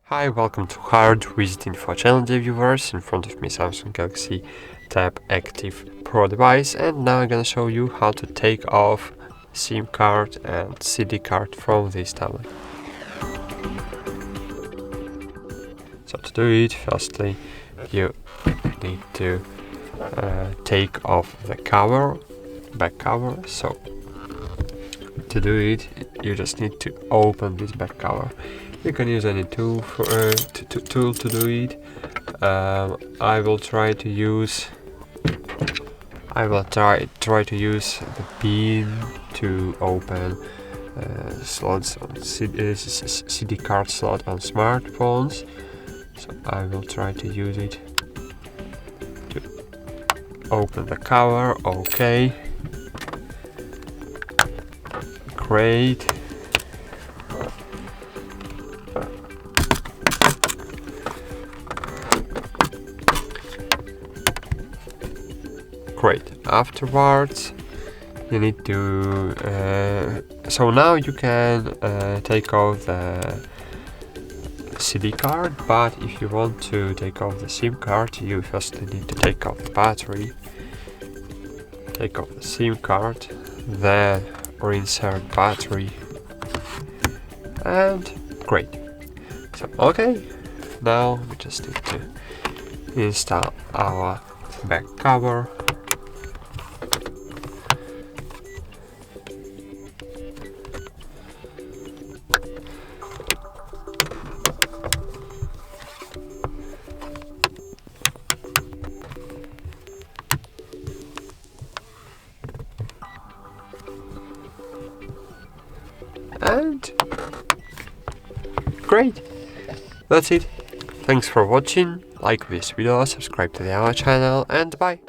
Hi, welcome to HardReset.Info channel, dear viewers. In front of me Samsung Galaxy Tab Active Pro device, and now I'm gonna show you how to take off SIM card and CD card from this tablet. So to do it, firstly you need to take off the back cover. So to do it, you just need to open this back cover. You can use any tool to do it. I will try to use the pin to open slots on CD card slot on smartphones. So I will try to use it to open the cover. Okay, great. Great. Afterwards, you need to. So now you can take off the CD card, but if you want to take off the SIM card, you first need to take off the battery, take off the SIM card, then reinsert battery, and great. So okay, now we just need to install our back cover. And great, that's it. Thanks for watching. Like this video, subscribe to our channel, and bye.